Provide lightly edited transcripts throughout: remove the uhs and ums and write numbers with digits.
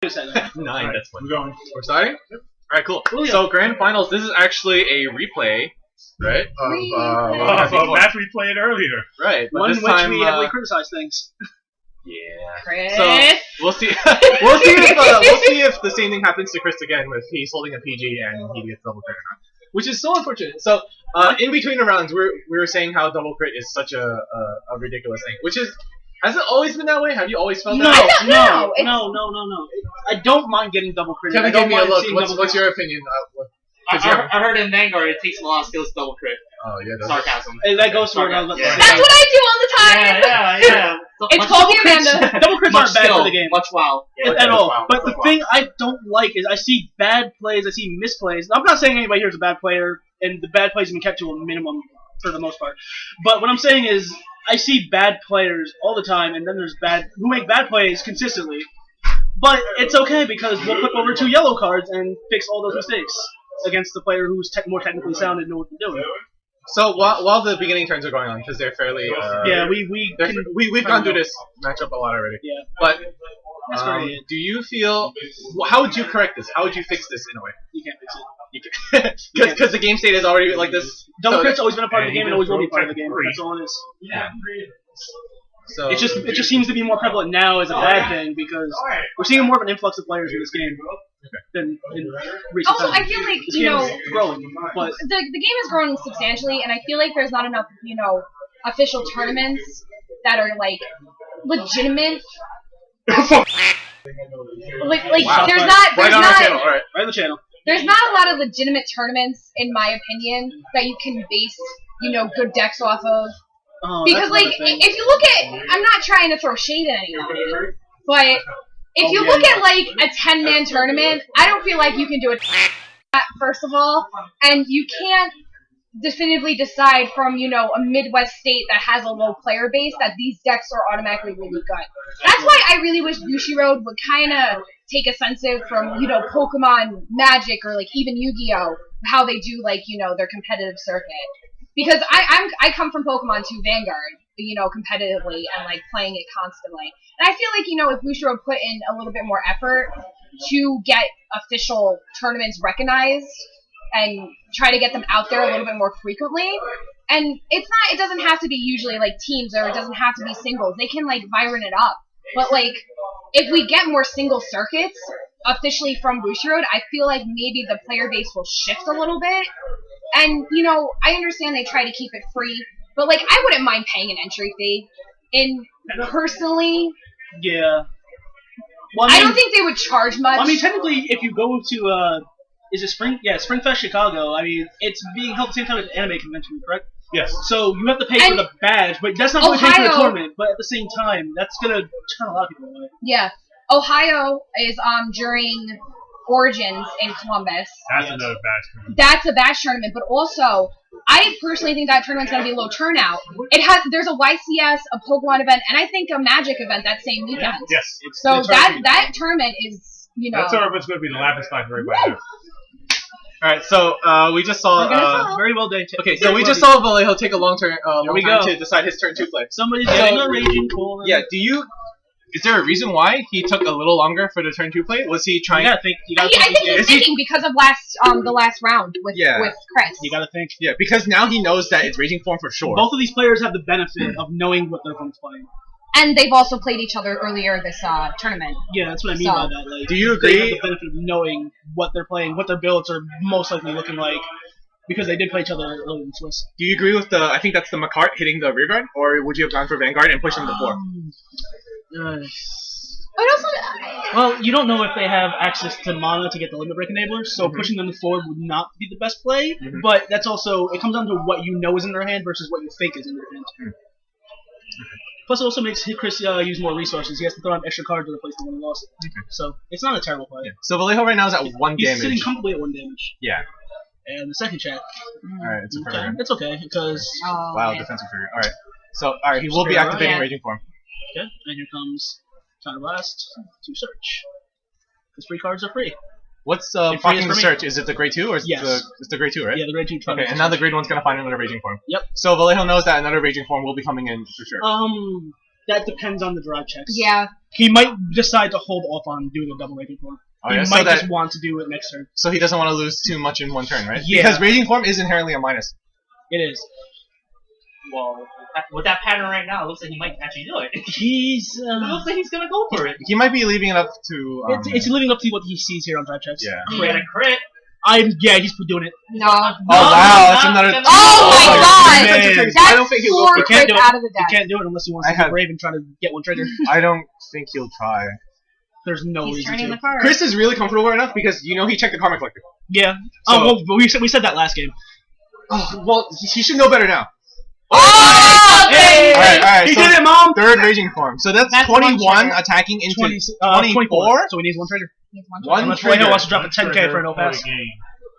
a second. 9. That's fine. We're going. We're starting. All right, cool. Oh, yeah. So grand finals. This is actually a replay, right? Of a match we played earlier. Right. But One this in which time, we heavily criticize things. yeah. Chris. So we'll see. we'll see if the same thing happens to Chris again, with he's holding a PG and he gets double crit or not, which is so unfortunate. So in between the rounds, we were saying how double crit is such a ridiculous thing, which is. Has it always been that way? Have you always felt that? No. I don't mind getting double crit. Kevin gave me a look. What's your opinion? I heard in Vanguard it takes a lot of skills to double crit. Oh yeah, Sarcasm. And that goes to what I was about to say. That's what I do all the time. Yeah. It's called the Amanda. Double crits aren't bad for the game. Much wow. At all. But the thing I don't like is I see bad plays, I see misplays. Now, I'm not saying anybody here is a bad player, and the bad plays have been kept to a minimum for the most part. But what I'm saying is I see bad players all the time, and then there's who make bad plays consistently. But it's okay because we'll flip over 2 yellow cards and fix all those mistakes against the player who's more technically sound and know what they're doing. So while the beginning turns are going on, because they're fairly we've gone through this matchup a lot already. Yeah. But do you feel? How would you correct this? How would you fix this in a way? You can't fix it. Because the game state is already like this. Double crit's always been a part of the game and always will be a part of the game. That's all it is. Yeah. So it just seems to be more prevalent now as a bad thing because we're seeing more of an influx of players in this game than in recent Also, times. I feel like, This game is growing, but the game is growing substantially, and I feel like there's not enough, official tournaments that are like legitimate. wow. There's not. Right on our channel. All right. Right on the channel. There's not a lot of legitimate tournaments, in my opinion, that you can base, good decks off of. Because, if you look at, I'm not trying to throw shade at anybody, but if you look at, a 10-man tournament, I don't feel like you can do it, first of all, and you can't definitively decide from, a Midwest state that has a low player base that these decks are automatically really good. That's why I really wish Bushiroad would kind of take offensive from, Pokemon Magic or, even Yu-Gi-Oh! How they do, their competitive circuit. Because I come from Pokemon to Vanguard, competitively and playing it constantly. And I feel like, if Bushiroad put in a little bit more effort to get official tournaments recognized and try to get them out there a little bit more frequently. And it doesn't have to be usually teams or it doesn't have to be singles. They can Byron it up. But if we get more single circuits officially from Bushiroad, I feel like maybe the player base will shift a little bit. And, I understand they try to keep it free, but, I wouldn't mind paying an entry fee. And, personally... Yeah. Well, I don't think they would charge much. I mean, technically, if you go to, is it Spring? Yeah, Springfest Chicago. I mean, it's being held at the same time as the anime convention, correct? Yes. So you have to pay for the badge, but that's not really paying for the tournament. But at the same time, that's going to turn a lot of people away. Yeah. Ohio is, during... Origins in Columbus. That's another badge tournament. That's a badge tournament, but also I personally think that tournament's gonna be a low turnout. There's a YCS, a Pokemon event, and I think a Magic event that same weekend. Yes. So that tournament is that tournament's gonna be the laughing stock right now. Alright, so we just saw very well done. Okay, so we just saw Vallejo take a long time to decide his turn 2 play. Somebody's getting a raging core. Yeah, is there a reason why he took a little longer for the turn 2 play? Was he trying? I think he's thinking because of the last round with Chris. You gotta think. Yeah, because now he knows that it's Raging Form for sure. Both of these players have the benefit of knowing what their opponent's playing. And they've also played each other earlier this tournament. Yeah, that's what I mean by that. Do you agree? They have the benefit of knowing what they're playing, what their builds are most likely looking like, because they did play each other earlier in Swiss. Do you agree with I think that's the Macart hitting the rear guard, or would you have gone for Vanguard and pushed him to 4? Well, you don't know if they have access to mana to get the limit break enablers, so pushing them forward would not be the best play. But that's also, it comes down to what you know is in their hand versus what you think is in their hand. Plus, it also makes Chris use more resources. He has to throw out extra cards to replace the one he lost. So it's not a terrible play. Yeah. So Vallejo right now is at 1 damage. He's sitting comfortably at 1 damage. Yeah. And the second check. Alright, it's a fair. It's okay, because... wow, defensive figure. Alright. So, he will be activating Raging Form. Okay, and here comes Counter Blast to search. Because free cards are free. What's blocking the search? Is it the grade 2 or is it's the grade 2, right? Yeah, the grade 2. Okay, and now the grade 1's gonna find another Raging Form. Yep. So Vallejo knows that another Raging Form will be coming in for sure. That depends on the drive checks. Yeah. He might decide to hold off on doing a double Raging Form. Oh, He yeah, might so just want to do it next turn. So he doesn't want to lose too much in one turn, right? Yeah. Because Raging Form is inherently a minus. It is. Well, with that pattern right now, it looks like he might actually do it. He's. It looks like he's gonna go for it. He might be leaving it up to. It's living up to what he sees here on drive checks. Yeah. He had a crit. He's doing it. No. Oh wow, that's another. Oh my god! man. I don't That's think he will. 4 He can't crits do it. out of the He deck. can't do it unless he wants I to have- get brave and try to get one trigger. I don't think he'll try. There's no He's reason turning to. the card. Chris is really comfortable right now because you know he checked the Karma Collector. Yeah. So- Well, we said that last game. Oh, well, he should know better now. Oh, Hey! Alright, He so did it, Mom! third Raging Form. So that's That's one 21 trigger. attacking into 24. 24. So he needs one trigger. He's one One Unless trigger. Royhill wants to drop a 10k for an Trigger pass. for the game.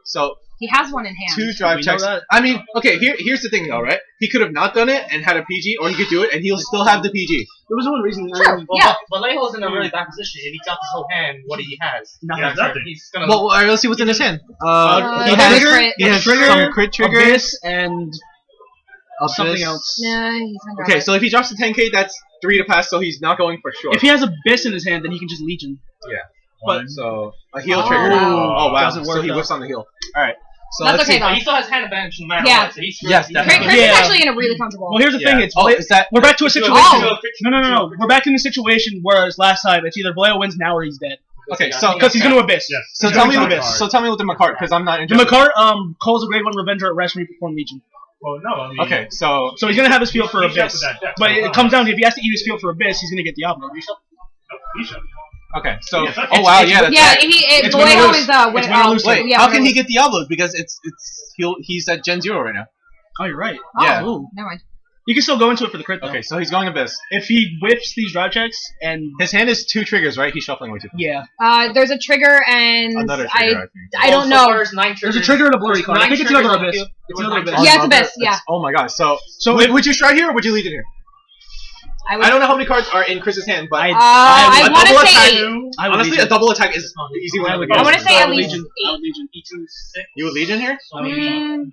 So He has one in hand. 2 drive We know checks. that. I mean, okay, here's the thing though, right? He could have not done it and had a PG, or he could do it and he'll still have the PG. There was one reason. True. Well, Yeah. Vallejo's in a really bad position. If he drops his whole hand, what do he has? Nothing. Yeah, nothing. He's gonna. Well, let's see what's in his hand. He he has has trigger. crit. He has Trigger, trigger, some crit triggers. Abyss, and Abyss. something else. No, he's gonna drop Okay, it. so if he drops the 10k, that's 3 to pass, so he's not going for sure. If he has Abyss in his hand, then he can just Legion. But so a heal Oh, trigger. wow. Oh wow! Doesn't So work he out. whiffs on the heal. All right. So That's let's okay, see. though. But he still has hand advantage no matter Yeah. what. So he's Yes, he's definitely. Chris is Yeah. actually in a really comfortable. Well, here's the thing. It's Oh, is that? we're back to a situation. Oh. No. We're back in the situation whereas last time it's either Vallejo wins now or he's dead Okay, so because he's going to Abyss. Yes. so He's tell going me to what Abyss. so tell me what the Macart because I'm not The interested. Macart calls a Grade 1 Revenger at rest when you perform Legion. Well, no, I mean. Okay, so So he's going to have his feel for He's up Abyss. with that deck, But so it comes down to if he has to eat his feel for Abyss, he's going to get Diablo. No, he should. okay, so Yes, oh wow, it's- yeah, that's Yeah, right. It's win or Vallejo lose. is It's win or lose. Wait, yeah, how win or can he lose. get Diablo? Because he's at Gen 0 right now. Oh, you're right. Yeah. Ooh. Never mind. You can still go into it for the crit though. Okay, so he's going Abyss. If he whiffs these drive checks and His hand is 2 triggers, right? He's shuffling way too. yeah, There's a trigger and Another trigger, I think. I don't know. There's 9 triggers. there's a trigger and a blurry There's card. I 9 think it's another triggers on the Abyss. field. It's There was another 9 Abyss. Yeah, it's Another- Abyss, yeah. Oh my god. So So would you stride here or would you lead in here? I don't know how many cards are in Chris's hand, but I a want double to say attack- 8. I would honestly, Legion. a double attack is the easy one. I would I wanna Legion. say I at would least Legion. I would Legion. You would Legion here? So maybe 9.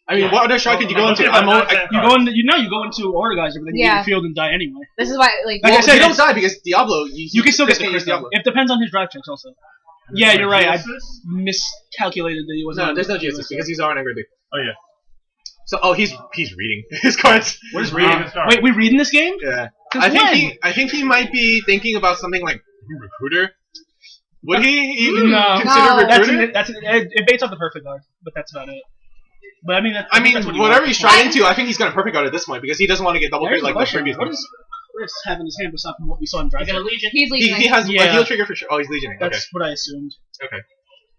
I mean, what other shot could you go into? You go into Orgeyser, but then you Yeah. get your field and die anyway. This is why, like, Like I Well, said, you don't it's- die because Diablo. You can still get the Chris crit though. It depends on his drive checks also. Yeah, you're right. I miscalculated that he was. No, there's no GSS because he's already angry. Oh, yeah. So, he's reading his cards. What is reading this card? Wait, we reading this game? Yeah. Since I think he might be thinking about something like recruiter. Would he even No. consider No. recruiter? It baits out the perfect guard, but that's about it. But I mean, I mean, that's what he whatever wants. he's trying into, I think he's gonna perfect guard at this point because he doesn't want to get double There's crit like the the question. previous What one. does Chris have in his hand aside from what we saw in drive He's check? gonna Legion. he's He leaving. has Yeah. a heal trigger for sure. Oh, he's legioning. Okay. That's what I assumed.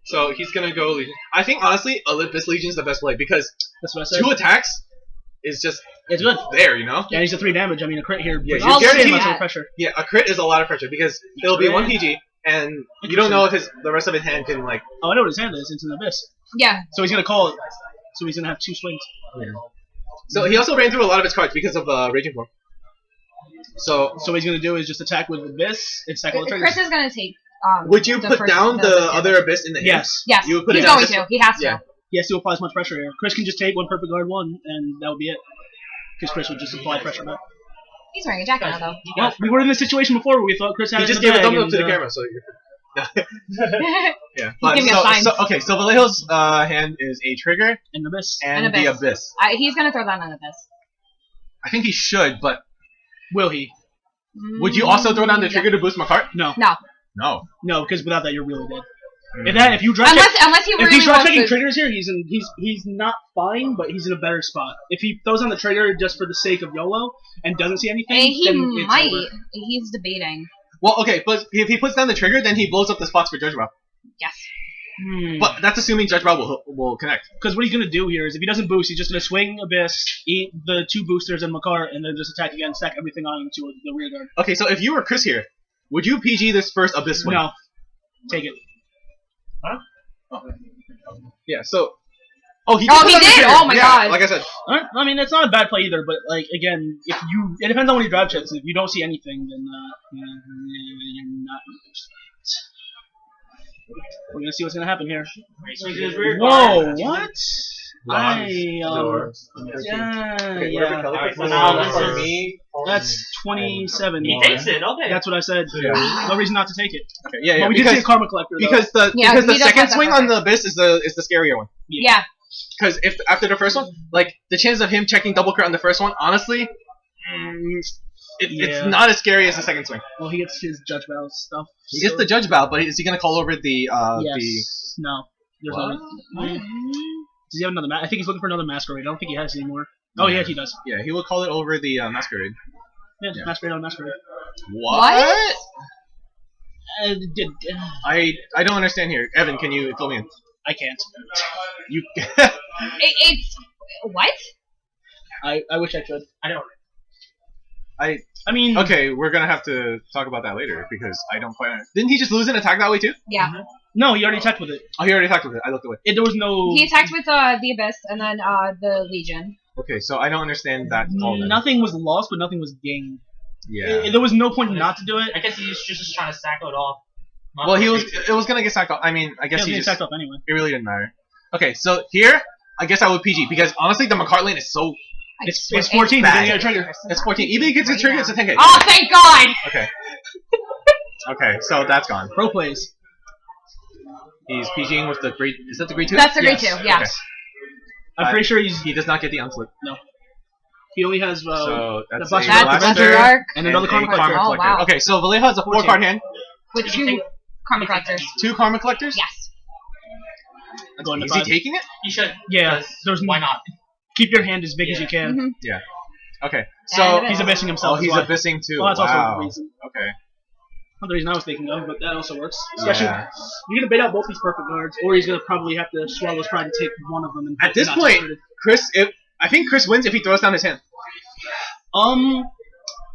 So he's gonna go Legion. I think honestly, Olympus Legion is the best play because That's what I said. 2 attacks is just It's good. there, you know. Yeah, he's a 3 damage. I mean, a crit here. Yeah, puts you're all the guaranteed- same amount of pressure. Yeah, a crit is a lot of pressure because it'll be 1 PG, and you don't know if the rest of his hand can like. Oh, I know what his hand is. It's an Abyss. Yeah. So he's gonna call it. So he's gonna have 2 swings. So he also ran through a lot of his cards because of Raging Form. So So what he's gonna do is just attack with Abyss and stack all the triggers. Chris is gonna take. would you the put first- down the the first other damage. Abyss in the hand? Yes. Yes. You would put He's it down going just- to. He has to. Yeah. He has to apply as much pressure here. Chris can just take 1 perfect guard 1, and that would be it. Because Chris would just apply pressure back. He's wearing a jacket now, though. Well, we were in this situation before where we thought Chris had He it just in gave a bag thumbs up and, to the camera, so you're. Yeah. But giving a sign. okay, so Vallejo's hand is a trigger and Abyss. and An the Abyss. Abyss. He's gonna throw down an Abyss. I think he should, but Will he? would you also throw down the trigger to boost my card? No. No. No. No, because without that you're really dead. Mm. If you drive check, Unless he if really he's drive wants checking to. triggers here, he's not fine, but he's in a better spot. If he throws on the trigger just for the sake of YOLO and doesn't see anything, And he then it's might. over. He's debating. Well, okay, but if he puts down the trigger, then he blows up the spots for Judge Rob. Yes. But that's assuming Judge Rob will connect. Because what he's gonna do here is if he doesn't boost, he's just gonna swing Abyss, eat the 2 boosters and Makar, and then just attack again, stack everything on to the rear guard. Okay, so if you were Chris here, would you PG this first Abyss swing? No. Take it. Yeah, so. Oh, he, Oh, put he down the did? trigger. Oh my Yeah, God. Like I said. Alright, I mean, it's not a bad play either, but, like, again, it depends on when you drive checks. If you don't see anything, then, you're not. We're gonna see w's gonna happen here. Swings his rear Whoa, guard. what? Alright, so yeah. now this for is- me. That's 27. He takes it, okay. That's what I said. Yeah. No reason not to take it. Okay, yeah, But we did see a Karma Collector, though. because the Yeah, because the he does second have that swing on perfect. the Abyss is the scarier one. Yeah. Because if after the first one, like the chance of him checking double crit on the first one, honestly, it's not as scary as the second swing. Well, he gets his Judge Battle stuff. He gets the Judge Bow, but is he gonna call over the Yes. No. There's What? no. Does he have another I think he's looking for another Masquerade. I don't think he has anymore. Oh, yeah, he does. Yeah, he will call it over the Masquerade. Yeah, Masquerade on Masquerade. What? I don't understand here. Evan, can you fill me in? I can't. You. It's what? I wish I could. I don't. I mean, Okay, we're gonna have to talk about that later because I don't quite. Didn't he just lose an attack that way too? Yeah. no, he already attacked with it. Oh, he already attacked with it. I looked away. There was no. He attacked with the Abyss and then the Legion. Okay, so I don't understand that. All then. Nothing was lost, but nothing was gained. Yeah. There was no point not to do it. I guess he's just trying to sack it off. Well, it was gonna get sacked off. I mean, I guess Yeah, he he just. attacked off anyway. It really didn't matter. Okay, so here, I guess I would PG because honestly, the McCart lane is so. It's 14. bad. They didn't get a trigger. It's 14. Even if it gets a trigger, it's a 10k. Oh, thank God! Okay. Okay, so that's gone. Pro plays. He's PGing with the grade. Is that the grade 2? That's the grade Yes. 2, yeah. Okay. I'm pretty sure He does not get the unflip. he only has So that's Blaster a That's Blaster the dark and another Karma a Collector. Oh, wow. Okay, so Vallejo has a 14. 4-card hand, with 2 Karma Collectors. 2 Karma Collectors. Yes. Going to Is he 5. taking it? You should. Yeah, because there's why not? Keep your hand as big as you can. Mm-hmm. Okay, so And He's abyssing himself. oh, he's as well. abyssing too. Well, that's also wow. the reason. Okay. Not the reason I was thinking of, but that also works. Especially, Yeah. you're gonna bait out both these perfect guards, or he's gonna probably have to swallow his pride and take one of them. And At this not point, get rid Chris, I think Chris wins if he throws down his hand. of-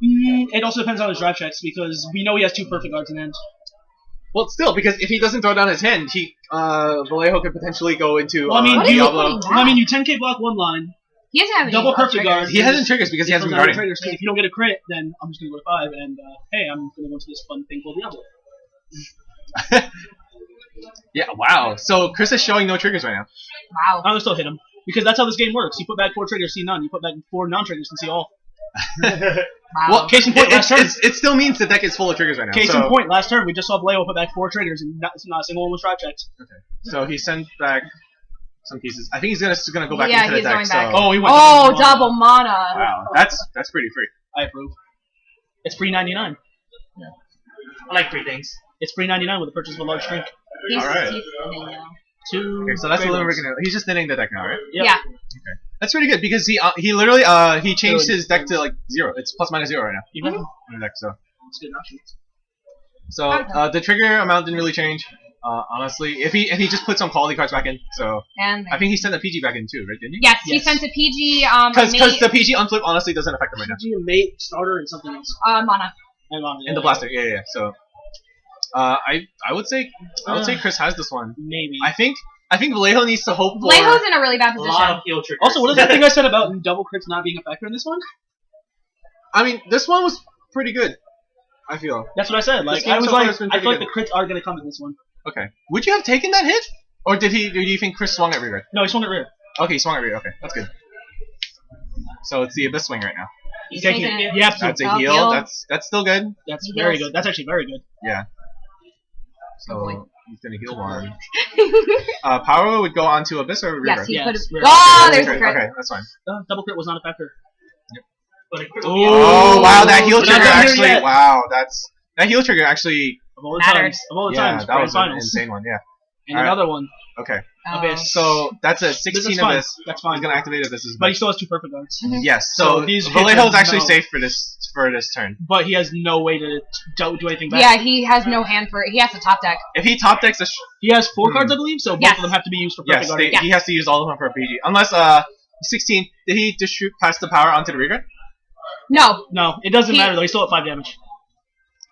it also depends on his drive checks because we know he has 2 perfect guards in hand. Well, still, because if he doesn't throw down his hand, Vallejo could potentially go into Well, I mean, What is he Diablo. putting Well, I mean, you 10k block one line, He doesn't have any double perfect triggers. guard. He hasn't triggers because he hasn't been guarding. triggers. Because if you don't get a crit, then I'm just gonna go to 5, and hey, I'm gonna go into this fun thing called Diablo. Yeah, wow. So Chris is showing no triggers right now. Wow. I'm gonna still hit him because that's how this game works. You put back 4 triggers, see none. You put back 4 non-triggers, and see all. Wow. Well, case in point, last turn. It still means the deck is full of triggers right now. Case so, in point, last turn we just saw Vallejo put back 4 triggers, and not a single one was drive checks. So he sent back some pieces. I think he's gonna go back Yeah, into the he's deck. going back. So, Oh, he went. Oh, to double mana. wow, that's pretty free. I approve. It's free 99. I like 3 things. It's free 99 with the purchase of a large drink. He's, Alright. he's spinning now. 2. Okay, so that's great what we're ones. gonna. He's just knitting the deck now, right? Yep. Yeah. That's pretty good because he literally he changed his deck to like 0. It's plus minus 0 right now Even in the deck. So it's good options. the trigger amount didn't really change. Honestly, if he just put some quality cards back in. So And I think he sent the PG back in too, right? Didn't he? yes, he Yes. sent a PG Because mate, the PG unflip honestly doesn't affect him right now. PG, mate, starter, and something else. mana. And on In the blaster, yeah. So I would say Chris has this one. Maybe. I think Vallejo needs to hope for. Vallejo's in a really bad A position. lot of heal triggers. Also, what is that thing I said about double crits not being a factor in this one? I mean, this one was pretty good. I feel. That's what I said. Like game I was so far like, has been I pretty feel like good. the crits are gonna come in this one. Okay. Would you have taken that hit, or do you think Chris swung at rear? No, he swung it rear. Okay, he swung at rear. Okay, that's good. So it's the Abyss swing right now. He's taking taking it. You have to. That's a Oh, heal. heal. That's still good. That's He very heals. good. That's actually very good. Yeah. Oh, boy. So he's gonna heal one. Power would go on to Abyss or rear? Yes, he Yes, could have. rear. Oh, there's the crit. Okay, that's fine. Double crit was not a factor. But a crit Ooh. Oh wow, that heal We're trigger not here actually. yet. Wow, that heal trigger actually. Of all the Matters. times. Of all the Yeah, times. that Grand was an finals. insane one. Yeah. And Alright. another one. Okay. Abyss. So that's a This 16 is fine. Abyss. That's He's fine. gonna activate Abyss. But he still has 2 perfect guards. Yes. So So these hits Vallejo's are actually no- safe for this turn. But he has no way to do anything back. Yeah, he has no hand for it. He has to top deck. If he top decks a He has 4 cards, I believe, so both Yes. of them have to be used for perfect yes, guard. Yeah. he has to use all of them for a PG. Unless 16. Did he just shoot past the power onto the rear guard? No. No, it doesn't He- matter though. He's still at 5 damage.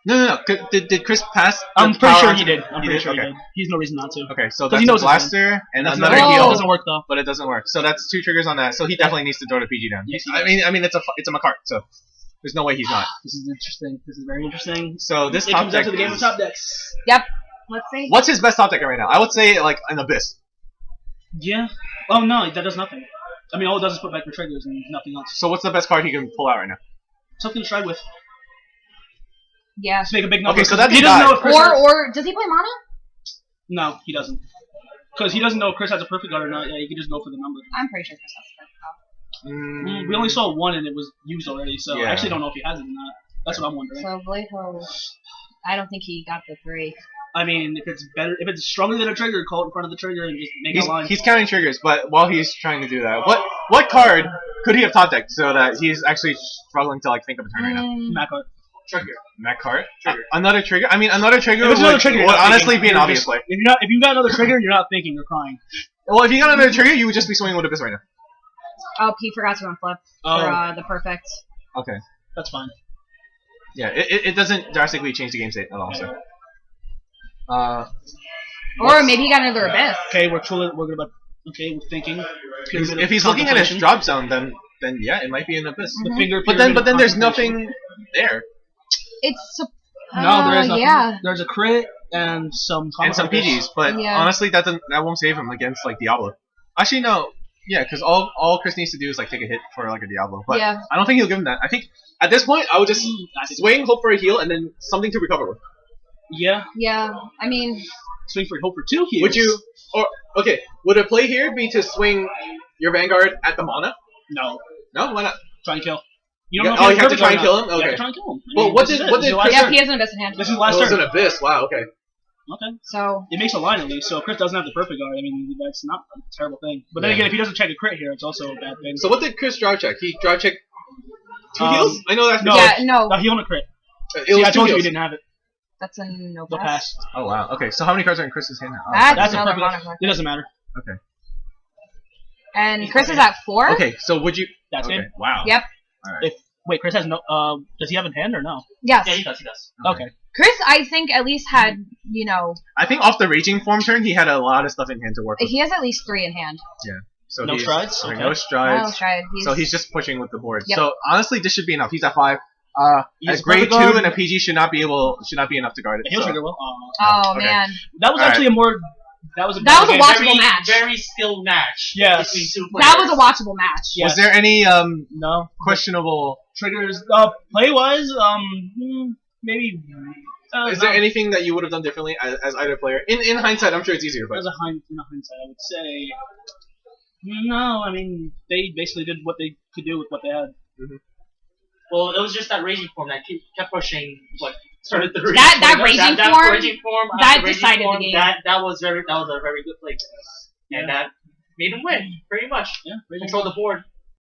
No. Did Chris pass? the I'm pretty power sure onto he the- did. I'm pretty sure he Okay. did. He's no reason not to. Okay, so 'Cause that's he a knows his blaster and That's another not- heal. It doesn't work though. But it doesn't work. So that's 2 triggers on that. So he definitely needs to throw the PG down. Yes, he I mean it's a Makart, so there's no way he's not. This is interesting. This is very interesting. So this It top comes down deck to the game of is- top decks. Yep. Let's see. What's his best top deck right now? I would say like an Abyss. Yeah. Oh no, that does nothing. I mean, all it does is put back your triggers and nothing else. So what's the best card he can pull out right now? Something to stride with. Yeah. Just make a big number. Okay, so that he doesn't know if Chris Or does he play mana? No, he doesn't. Because he doesn't know if Chris has a perfect card or not. Yeah, he can just go for the number. I'm pretty sure Chris has a perfect card. We only saw one and it was used already, so Yeah. I actually don't know if he has it or not. That's what I'm wondering. So Blade Hole, I don't think he got the 3. I mean, if it's stronger than a trigger, call it in front of the trigger and just make a line. He's counting triggers, but while he's trying to do that, what card could he have top decked so that he's actually struggling to like think of a turn right now? Mac card. Trigger. Mac card? Trigger. Another trigger? I mean, another trigger If it's another trigger, would you're not honestly thinking. be an You're obvious just- play. If you got another trigger, you're not thinking, you're crying. Well, if you got another trigger, you would just be swinging with Abyss right now. Oh, P forgot to unflip for the perfect. Okay. That's fine. Yeah, it doesn't drastically change the game state at all. So. Or maybe he got another Abyss. Okay, we're thinking. If he's looking at his drop zone, then yeah, it might be an Abyss. The finger But then pyramid of there's concentration. nothing there. It's No, there is nothing. Yeah. There's a crit and some And some PGs, but Yeah. honestly, that won't save him against like Diablo. Actually, no. Yeah, because all Chris needs to do is like take a hit for like a Diablo. But Yeah. I don't think he'll give him that. I think at this point, I would just swing, hope for a heal, and then something to recover with. Yeah. Yeah. I mean, Swing for hope for 2 heals. Would you? Or okay, would a play here be to swing your Vanguard at the mana? No. No, why not? Try and kill. You Yeah, don't know if oh, he you has have to perfect try or and not. kill him? You have Okay. to try and kill him. I Well, mean, what this did- is it. what This is did the last Chris- yeah, turn. he has an Abyss in hand. This is the last It was turn. an Abyss. Wow. Okay. Okay. So It makes a line at least, so if Chris doesn't have the perfect guard, I mean, that's not a terrible thing. But then Yeah. again, if he doesn't check a crit here, it's also a bad thing. So what did Chris draw check? He draw check 2 Um, heals? I know that's no. yeah, no, He on a crit. It See, was I 2 told you he heals. didn't have it. that's a no The pass. pass. Oh wow. Okay. So how many cards are in Chris's hand now? Oh, That's a another perfect. mana card. It doesn't matter. okay. And Chris is at 4. Okay. So would you? That's okay. game. Wow. Yep. All right. If wait, Chris has no. Does he have in hand or no? Yes. Yeah, he does. He does. Okay. Chris, I think at least had I think off the Raging Form turn, he had a lot of stuff in hand to work with. he has at least 3 in hand. So No he's- strides? okay, Okay. No strides. Oh, tried. So he's just pushing with the board. Yep. So honestly, this should be enough. He's at 5. He has As grade perfect 2 guard. and a PG should not be enough to guard it. He'll so- trigger well. Oh okay. man. That was All actually a more. That was a. That was a game. watchable match. Very skilled match. Yes. Between 2 players. That was a watchable match. Yes. Was there any No questionable? triggers. Play wise, maybe. Is there anything that you would have done differently as either player? In hindsight, I'm sure it's easier, but in hindsight, I would say. No, I mean they basically did what they could do with what they had. Well, it was just that raging form that kept pushing. What started the That raging form, raging form, that raging decided the form, game. That was a very good play, and that made him win pretty much. Yeah, Control the board.